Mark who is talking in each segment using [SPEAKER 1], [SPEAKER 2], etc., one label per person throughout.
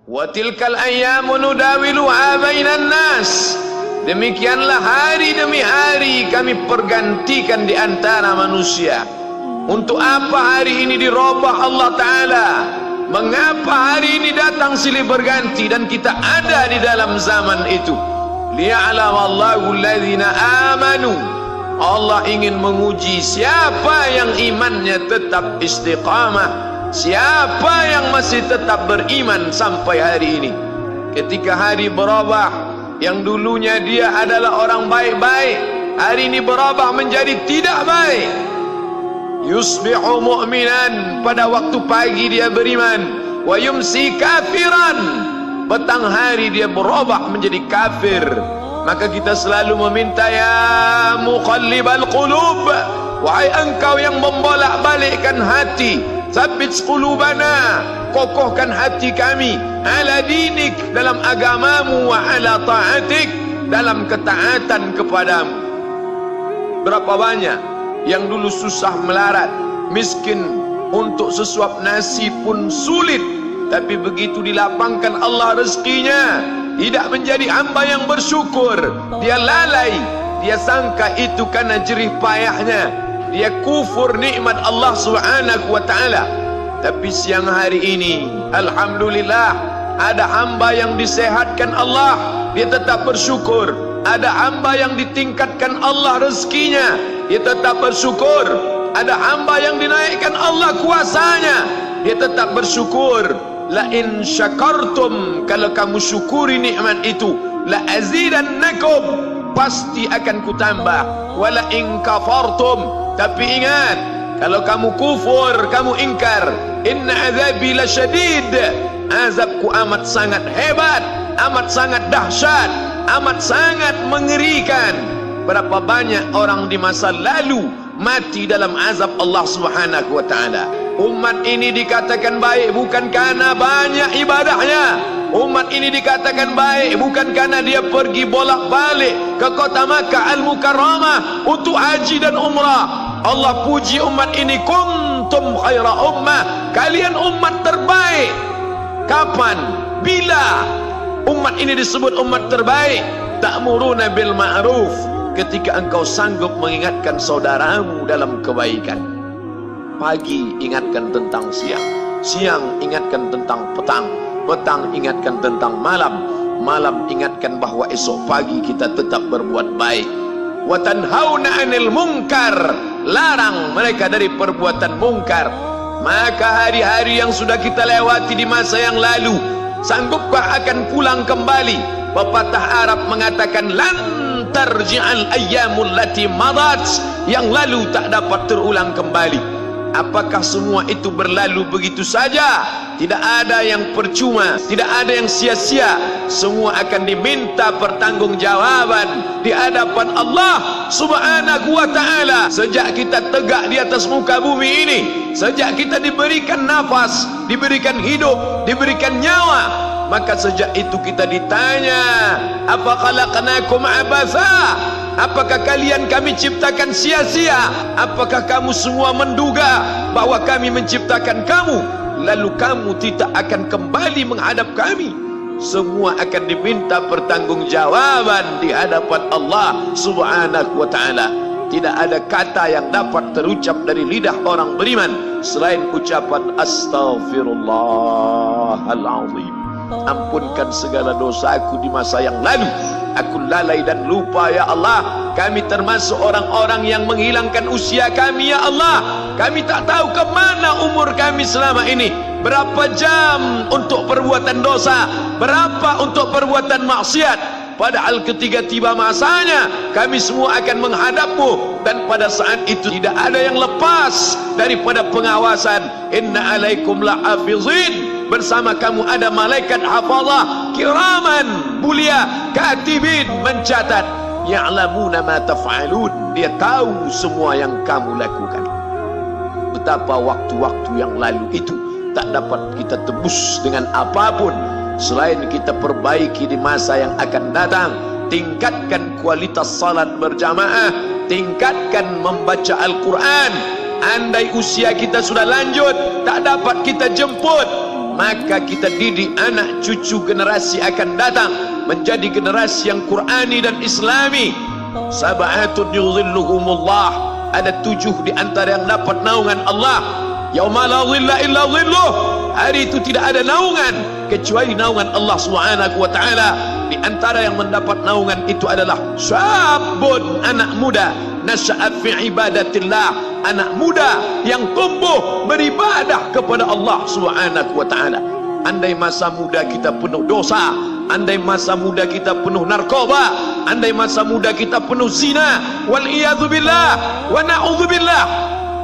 [SPEAKER 1] Wa tilkal ayyamu nudawiluha bainan nas. Demikianlah hari demi hari kami pergantikan di antara manusia. Untuk apa hari ini dirubah Allah Ta'ala? Mengapa hari ini datang silih berganti dan kita ada di dalam zaman itu? Liya'lamallahu alladhina amanu. Allah ingin menguji siapa yang imannya tetap istiqamah, siapa yang masih tetap beriman sampai hari ini. Ketika hari berubah, yang dulunya dia adalah orang baik-baik, hari ini berubah menjadi tidak baik. Yusbihu mu'minan, pada waktu pagi dia beriman, wa yumsi kafiran, petang hari dia berubah menjadi kafir. Maka kita selalu meminta, ya muqallibal qulub, wahai engkau yang membolak-balikkan hati, tsabbit qulubana, kokohkan hati kami, ala dinik, dalam agamamu, wa ala ta'atik, dalam ketaatan kepadamu. Berapa banyak yang dulu susah melarat, miskin, untuk sesuap nasi pun sulit, tapi begitu dilapangkan Allah rezekinya, tidak menjadi hamba yang bersyukur. Dia lalai, dia sangka itu karena jerih payahnya, dia kufur nikmat Allah Subhanahu wa ta'ala. Tapi siang hari ini, alhamdulillah, ada hamba yang disehatkan Allah, dia tetap bersyukur. Ada hamba yang ditingkatkan Allah rezekinya, dia tetap bersyukur. Ada hamba yang dinaikkan Allah kuasanya, dia tetap bersyukur. La in syakartum, kalau kamu syukuri nikmat itu, la azidannakum, pasti akan kutambah. Wala in kafartum, tapi ingat, kalau kamu kufur, kamu ingkar, inna azabi lasyadid, azabku amat sangat hebat, amat sangat dahsyat, amat sangat mengerikan. Berapa banyak orang di masa lalu mati dalam azab Allah Subhanahu wa ta'ala. Umat ini dikatakan baik bukan karena banyak ibadahnya. Umat ini dikatakan baik bukan karena dia pergi bolak-balik ke kota Makkah Al-Mukarramah untuk haji dan umrah. Allah puji umat ini, kuntum khaira ummah, kalian umat terbaik. Kapan? Bila umat ini disebut umat terbaik? Ta'muruna bil ma'ruf, ketika engkau sanggup mengingatkan saudaramu dalam kebaikan. Pagi ingatkan tentang siang, siang ingatkan tentang petang, petang ingatkan tentang malam, malam ingatkan bahwa esok pagi kita tetap berbuat baik. Wa tanhauna 'anil munkar, larang mereka dari perbuatan mungkar. Maka hari-hari yang sudah kita lewati di masa yang lalu, sanggupkah akan pulang kembali? Pepatah Arab mengatakan, lan tarji'al ayyamul lati madat, yang lalu tak dapat terulang kembali. Apakah semua itu berlalu begitu saja? Tidak ada yang percuma, tidak ada yang sia-sia. Semua akan diminta pertanggungjawaban di hadapan Allah Subhanahu wa ta'ala. Sejak kita tegak di atas muka bumi ini, sejak kita diberikan nafas, diberikan hidup, diberikan nyawa, maka sejak itu kita ditanya, apa khalaqnakum abatha? Apakah kalian kami ciptakan sia-sia? Apakah kamu semua menduga bahwa kami menciptakan kamu, lalu kamu tidak akan kembali menghadap kami? Semua akan diminta pertanggungjawaban di hadapan Allah Subhanahu wa ta'ala. Tidak ada kata yang dapat terucap dari lidah orang beriman selain ucapan astaghfirullahaladzim. Ampunkan segala dosaku di masa yang lalu, aku lalai dan lupa ya Allah. Kami termasuk orang-orang yang menghilangkan usia kami ya Allah. Kami tak tahu kemana umur kami selama ini. Berapa jam untuk perbuatan dosa, berapa untuk perbuatan maksiat. Padahal ketika tiba masanya, kami semua akan menghadapmu, dan pada saat itu tidak ada yang lepas daripada pengawasan. Inna alaikum la'afizin, bersama kamu ada malaikat hafazah kiraman mulia, katibin, mencatat. Ya'lamuna ma taf'alun, dia tahu semua yang kamu lakukan. Betapa waktu-waktu yang lalu itu tak dapat kita tebus dengan apapun selain kita perbaiki di masa yang akan datang. Tingkatkan kualitas salat berjamaah, tingkatkan membaca Al-Quran. Andai usia kita sudah lanjut, tak dapat kita jemput, maka kita didik anak cucu generasi akan datang menjadi generasi yang Qurani dan Islami. Sab'atun yudhilluhumullah, ada 7 di antara yang dapat naungan Allah. Yauma la dhilla illa dhilluh, hari itu tidak ada naungan kecuali naungan Allah Subhanahu wa taala. Di antara yang mendapat naungan itu adalah syabun, anak muda, nasya'at fi ibadatillah, anak muda yang tumbuh beribadah kepada Allah Subhanahu wa taala. Andai masa muda kita penuh dosa, andai masa muda kita penuh narkoba, andai masa muda kita penuh zina, wal iyadzu billah wa na'udzu billah,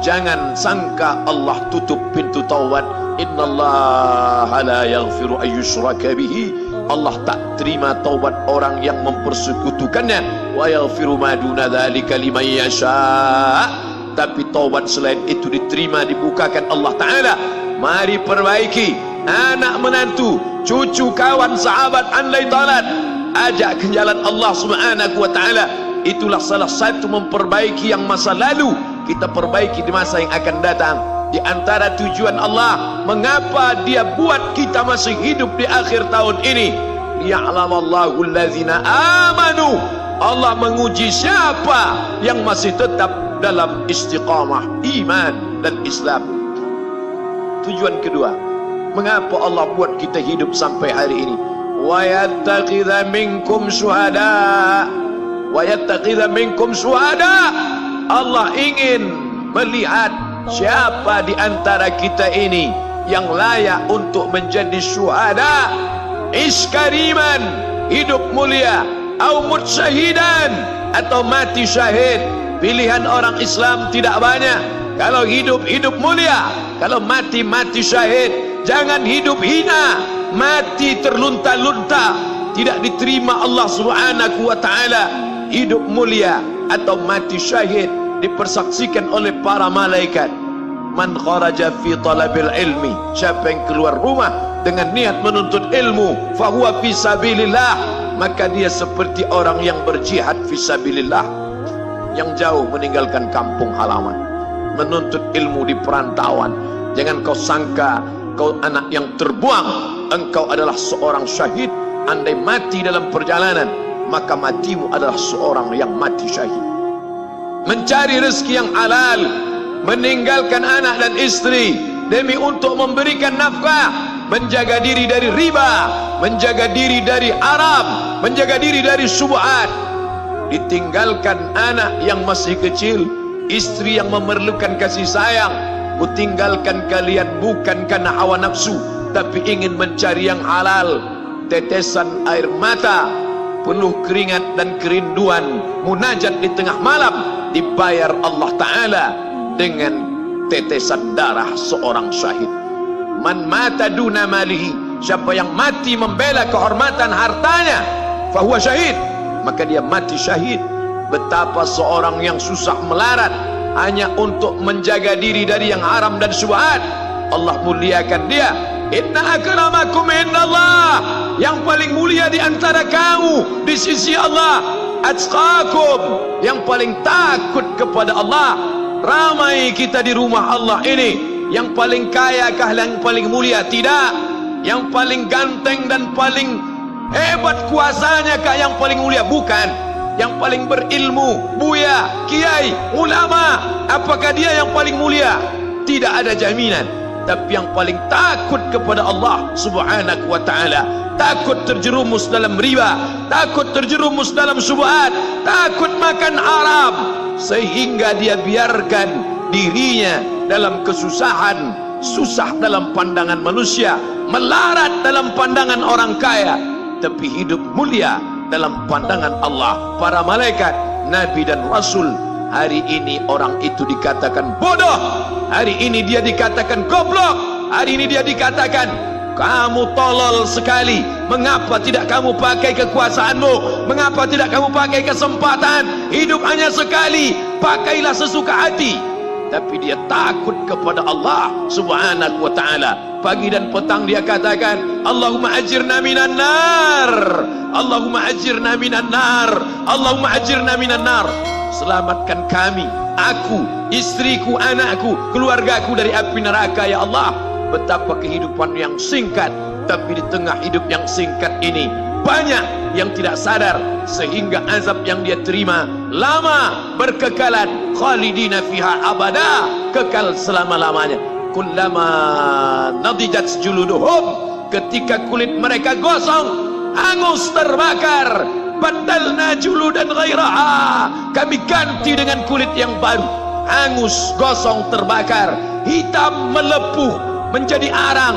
[SPEAKER 1] jangan sangka Allah tutup pintu taubat. Innallaha la yaghfiru ayyushraka bihi, Allah tak terima taubat orang yang mempersekutukannya. Wa yaghfiru ma duna dzalika liman yasha, tapi taubat selain itu diterima, dibukakan Allah Ta'ala. Mari perbaiki anak menantu, cucu, kawan, sahabat, andai talat, ajak ke jalan Allah Subhanahu wa Ta'ala. Itulah salah satu memperbaiki yang masa lalu, kita perbaiki di masa yang akan datang. Di antara tujuan Allah mengapa Dia buat kita masih hidup di akhir tahun ini, liya'lamallahu allazina amanu, Allah menguji siapa yang masih tetap dalam istiqamah iman dan Islam. Tujuan kedua, mengapa Allah buat kita hidup sampai hari ini? Wa yattakhidha minkum syuhada, wa yattakhidha minkum syuhada, Allah ingin melihat siapa di antara kita ini yang layak untuk menjadi syuhada, iskariman, hidup mulia, au mutsyahidan, atau mati syahid. Pilihan orang Islam tidak banyak. Kalau hidup, hidup mulia. Kalau mati, mati syahid. Jangan hidup hina, mati terlunta-lunta, tidak diterima Allah Subhanahu wa Ta'ala. Hidup mulia atau mati syahid dipersaksikan oleh para malaikat. Man kharaja fi talabil ilmi, siapa yang keluar rumah dengan niat menuntut ilmu, fahuwa fi sabilillah, maka dia seperti orang yang berjihad fi sabilillah, yang jauh meninggalkan kampung halaman, menuntut ilmu di perantauan. Jangan kau sangka kau anak yang terbuang, engkau adalah seorang syahid. Andai mati dalam perjalanan, maka matimu adalah seorang yang mati syahid. Mencari rezeki yang halal, meninggalkan anak dan istri demi untuk memberikan nafkah, menjaga diri dari riba, menjaga diri dari haram, menjaga diri dari syubhat. Ditinggalkan anak yang masih kecil, istri yang memerlukan kasih sayang. Kutinggalkan kalian bukan karena hawa nafsu, tapi ingin mencari yang halal. Tetesan air mata, penuh keringat dan kerinduan, munajat di tengah malam, dibayar Allah Ta'ala dengan tetesan darah seorang syahid. Man mata duna malihi, siapa yang mati membela kehormatan hartanya, fahuwa syahid, maka dia mati syahid. Betapa seorang yang susah melarat hanya untuk menjaga diri dari yang haram dan syubhat, Allah muliakan dia. Inna akramakum indallah, yang paling mulia di antara kamu di sisi Allah, atqakum, yang paling takut kepada Allah. Ramai kita di rumah Allah ini, yang paling kaya kah yang paling mulia? Tidak. Yang paling ganteng dan paling hebat kuasanya kah yang paling mulia? Bukan. Yang paling berilmu, buya, kiai, ulama, apakah dia yang paling mulia? Tidak ada jaminan. Tapi yang paling takut kepada Allah Subhanahu wa Ta'ala, takut terjerumus dalam riba, takut terjerumus dalam syubhat, takut makan haram, sehingga dia biarkan dirinya dalam kesusahan, susah dalam pandangan manusia, melarat dalam pandangan orang kaya, tapi hidup mulia dalam pandangan Allah, para malaikat, nabi dan rasul. Hari ini orang itu dikatakan bodoh, hari ini dia dikatakan goblok, hari ini dia dikatakan kamu tolol sekali. Mengapa tidak kamu pakai kekuasaanmu? Mengapa tidak kamu pakai kesempatan? Hidup hanya sekali, pakailah sesuka hati. Tapi dia takut kepada Allah Subhanahu wa Ta'ala. Pagi dan petang dia katakan, Allahumma ajirna minan nar, Allahumma ajirna minan nar, Allahumma ajirna minan nar. Selamatkan kami, aku, istriku, anakku, keluargaku dari api neraka ya Allah. betapa kehidupan yang singkat, tapi di tengah hidup yang singkat ini banyak yang tidak sadar, sehingga azab yang dia terima lama, berkekalan, khalidina fiha abada, kekal selama-lamanya. Kullama nadijat juluduhum, ketika kulit mereka gosong, hangus, terbakar, badalna juludan ghairaha, kami ganti dengan kulit yang baru. Hangus, gosong, terbakar, hitam, melepuh, menjadi arang,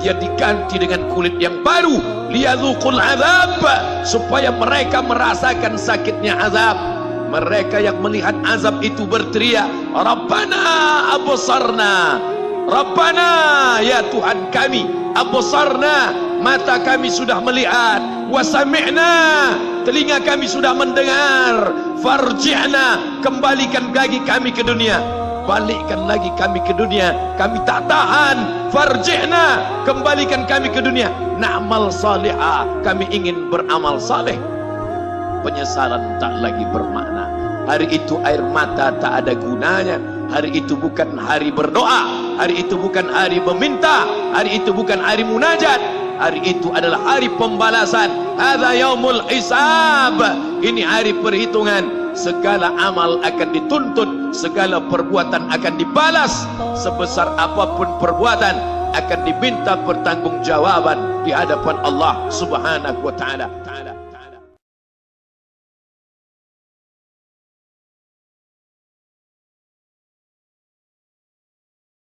[SPEAKER 1] dia diganti dengan kulit yang baru. Liyadzuqul azab, supaya mereka merasakan sakitnya azab. Mereka yang melihat azab itu berteriak, Rabbana absarna, Rabbana, ya Tuhan kami, absarna, mata kami sudah melihat, wa sami'na, telinga kami sudah mendengar, farji'na, kembalikan lagi kami ke dunia. Balikkan lagi kami ke dunia, kami tak tahan. Farji'na, kembalikan kami ke dunia. Na'mal salihah, kami ingin beramal saleh. Penyesalan tak lagi bermakna. Hari itu air mata tak ada gunanya. Hari itu bukan hari berdoa, hari itu bukan hari meminta, hari itu bukan hari munajat. Hari itu adalah hari pembalasan. Hadza yaumul hisab, ini hari perhitungan. Segala amal akan dituntut, segala perbuatan akan dibalas. Sebesar apapun perbuatan akan diminta pertanggungjawaban di hadapan Allah Subhanahu wa ta'ala.